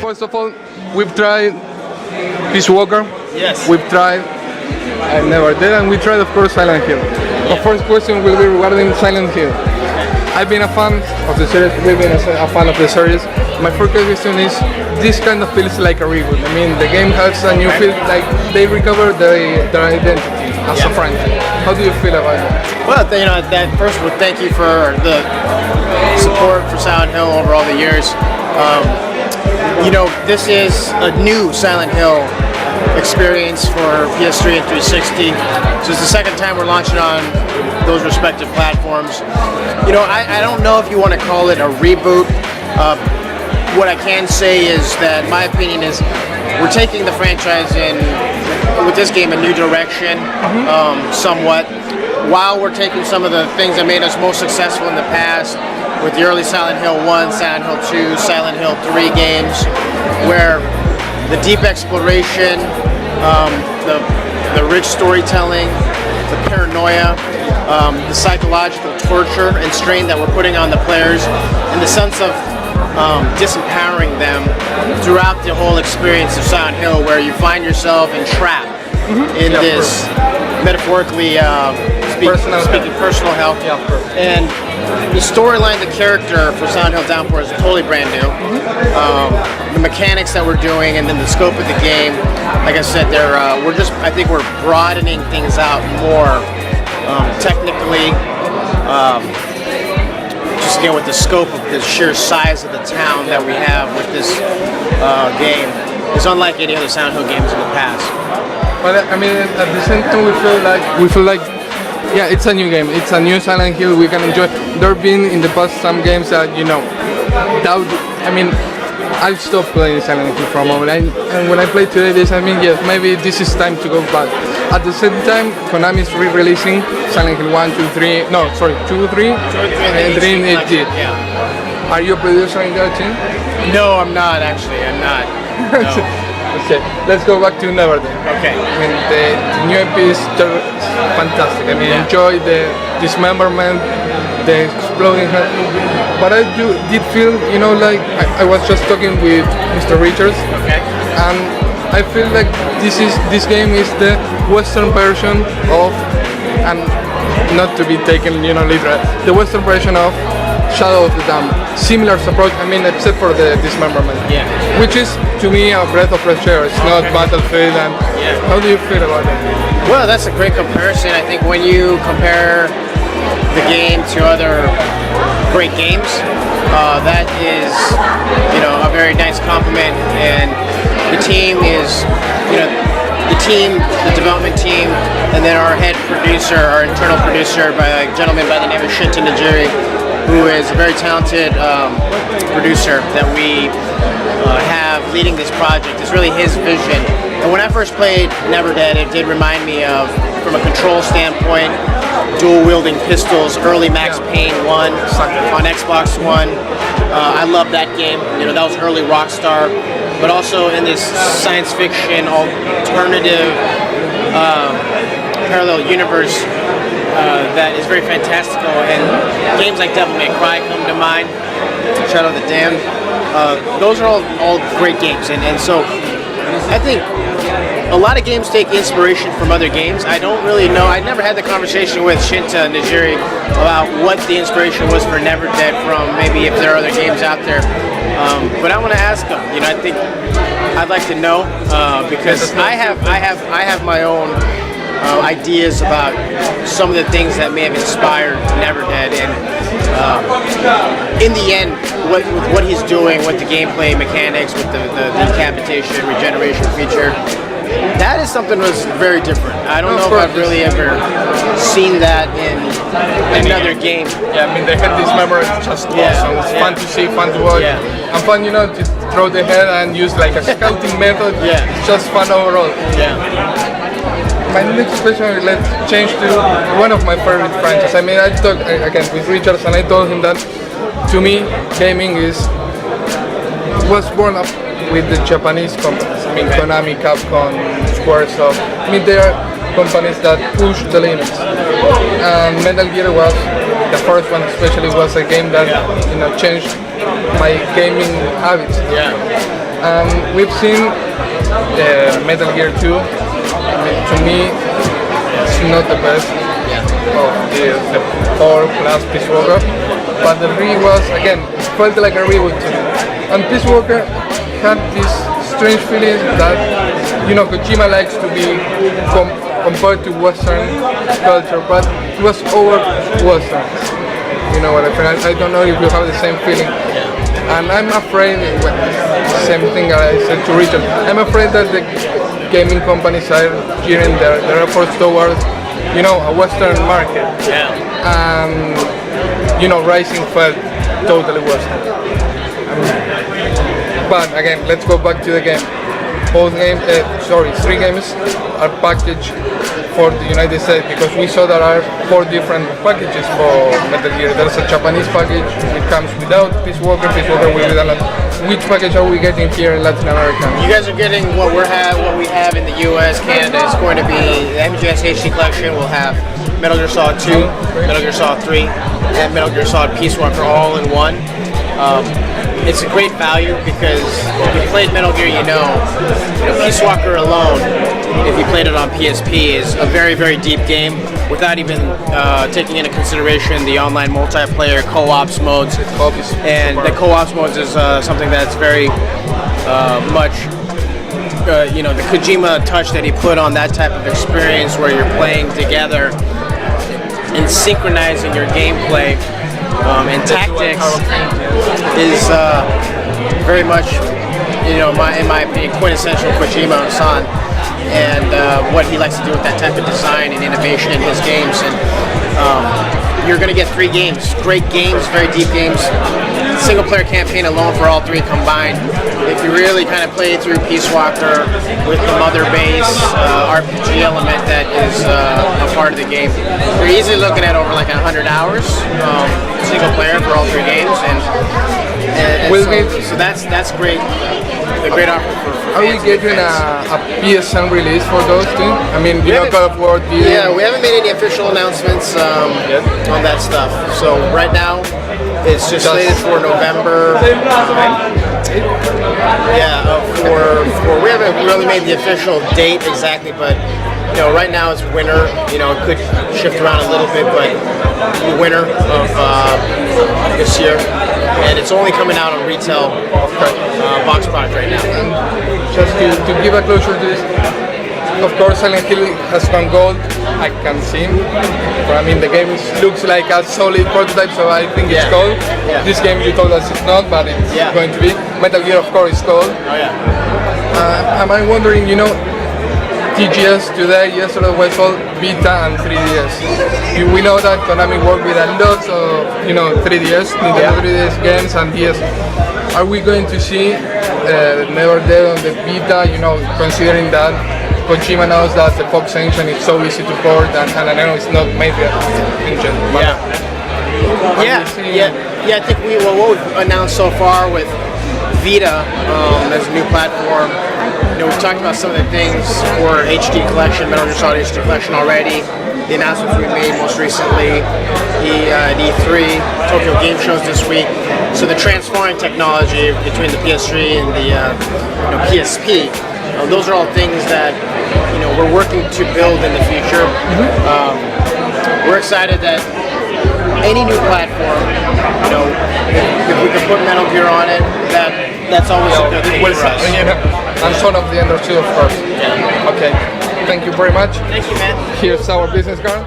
First of all, we've tried Peace Walker. Yes. We've tried Neverdead, and we tried, of course, Silent Hill. The first question will be regarding Silent Hill. I've been a fan of the series. We've been a fan of the series. My first question is: this kind of feels like a reboot. I mean, the game has a new feel, like they recovered their identity as a franchise. How do you feel about it? Well, that first of all, thank you for the support for Silent Hill over all the years. This is a new Silent Hill experience for PS3 and 360. So it's the second time we're launching on those respective platforms. I don't know if you want to call it a reboot. What I can say is that my opinion is we're taking the franchise in, with this game, a new direction, somewhat, while we're taking some of the things that made us most successful in the past with the early Silent Hill 1, Silent Hill 2, Silent Hill 3 games, where the deep exploration, the rich storytelling, the paranoia, the psychological torture and strain that we're putting on the players, and the sense of disempowering them throughout the whole experience of Silent Hill, where you find yourself entrapped in this, metaphorically speaking, personal hell. And the storyline, the character for Silent Hill Downpour is totally brand new. The mechanics that we're doing, and then the scope of the game, like I said, I think we're broadening things out more technically. Just again with the scope of the sheer size of the town that we have with this game is unlike any other Silent Hill games in the past. But I mean, at the same time, we feel like, yeah, it's a new game. It's a new Silent Hill. We can enjoy. There have been in the past some games that I've stopped playing Silent Hill for a moment. And when I play today, yes, maybe this is time to go back. At the same time, Konami is re-releasing Silent Hill 1, 2, 3. No, sorry, 2, 3, and 3 in HD. Yeah. Are you a producer in that team? No, I'm not actually. I'm not. No. Okay, let's go back to Neverdead. Okay. I mean, the new EP is fantastic. I mean, enjoy the dismemberment, the exploding head. But I did feel, like I was just talking with Mr. Richards, and I feel like this game is the Western version of, and not to be taken, literal, the Western version of Shadow of the Dam. Similar approach, except for the dismemberment. Yeah. Which is, to me, a breath of fresh air. It's not Battlefield. And how do you feel about it? Well, that's a great comparison. I think when you compare the game to other great games, that is, a very nice compliment. And the team is, the development team, and then our head producer, our internal producer, by a gentleman by the name of Shinta Najiri, who is a very talented producer that we have leading this project. It's really his vision. And when I first played Neverdead, it did remind me of, from a control standpoint, dual-wielding pistols, early Max Payne 1 on Xbox One. I love that game. That was early Rockstar. But also in this science fiction alternative parallel universe that is very fantastical, and games like Devil May Cry come to mind, Shadow of the Damned. Those are all great games, and so I think a lot of games take inspiration from other games. I don't really know. I never had the conversation with Shinta Najiri about what the inspiration was for Neverdead from, maybe if there are other games out there. But I want to ask him. I think I'd like to know because I have my own ideas about some of the things that may have inspired Neverdead, and in the end, what he's doing with the gameplay mechanics, with the decapitation, regeneration feature, that is something that was very different. I don't know if I've really ever seen that in another game. Yeah, the head dismember is just awesome. It's fun to see, fun to watch, and fun, to throw the head and use like a scouting method. It's just fun overall. My next question, let's change to one of my favorite franchises. I talked again with Richards, and I told him that to me, gaming was born up with the Japanese companies. Konami, Capcom, Squaresoft. They are companies that push the limits. And Metal Gear was the first one, especially, was a game that changed my gaming habits. Yeah. We've seen Metal Gear 2. I mean, to me, it's not the best of the 4 plus Peace Walker, but the re was, again, it felt like a reboot to me. And Peace Walker had this strange feeling that, you know, Kojima likes to be compared to Western culture, but it was over Western. You know what I mean? I don't know if you have the same feeling. And I'm afraid, same thing I said to Richard, I'm afraid that the gaming companies are gearing their efforts towards, you know, a Western market. Yeah. You know, Rising felt totally Western. But again, let's go back to the game. Both games, 3 games are packaged for the United States, because we saw there are 4 different packages for Metal Gear. There's a Japanese package, it comes without Peace Walker will be done. Which package are we getting here in Latin America? You guys are getting what we have in the US, Canada. It's going to be the MGS HD collection. Will have Metal Gear Solid 2, Metal Gear Solid 3, and Metal Gear Solid Peace Walker all in one. It's a great value because if you played Metal Gear, you know Peace Walker alone, if you played it on PSP, is a very, very deep game without even taking into consideration the online multiplayer co-ops modes. And the co-ops modes is something that's very much, you know, the Kojima touch that he put on that type of experience where you're playing together and synchronizing your gameplay and tactics is very much, you know, in my opinion, quintessential Kojima-san, and what he likes to do with that type of design and innovation in his games. And you're going to get 3 games, great games, very deep games. Single-player campaign alone for all 3 combined. If you really kind of play through Peace Walker with the mother base RPG element that is a part of the game, you're easily looking at over like 100 hours single-player for all 3 games, and so that's great. A great offer for Are we getting a PSN release for those two? I mean, you know, Call of War. Yeah, we haven't made any official announcements on that stuff. So right now, it's just slated for November. We haven't really made the official date exactly, but you know, right now it's winter. You know, it could shift around a little bit, but winter of this year, and it's only coming out on retail box product right now. Just to give a closure to this, of course Silent Hill has gone gold, I can see, but I mean the game looks like a solid prototype, so I think it's gold. Yeah. This game you told us it's not, but it's going to be. Metal Gear of course is gold. Oh yeah. Am I wondering, you know, TGS today, yesterday was all Vita and 3DS. We know that Konami worked with a lot of, you know, 3DS, Nintendo 3DS games and DS. Are we going to see Neverdead on the Vita, you know, considering that Kojima knows that the Fox engine is so easy to port, and I know it's not made the engine. I think what we've announced so far with Vita as a new platform, you know, we've talked about some of the things for HD Collection, Metal Gear Solid HD Collection already. The announcements we made most recently, at E3, Tokyo Game Shows this week. So the transferring technology between the PS3 and the PSP, those are all things that, you know, we're working to build in the future. We're excited that any new platform, you know, if we can put Metal Gear on it, that's always a good thing for us. And Son of the Ender 2, of course. Yeah. Okay. Thank you very much. Thank you, man. Here's our business card.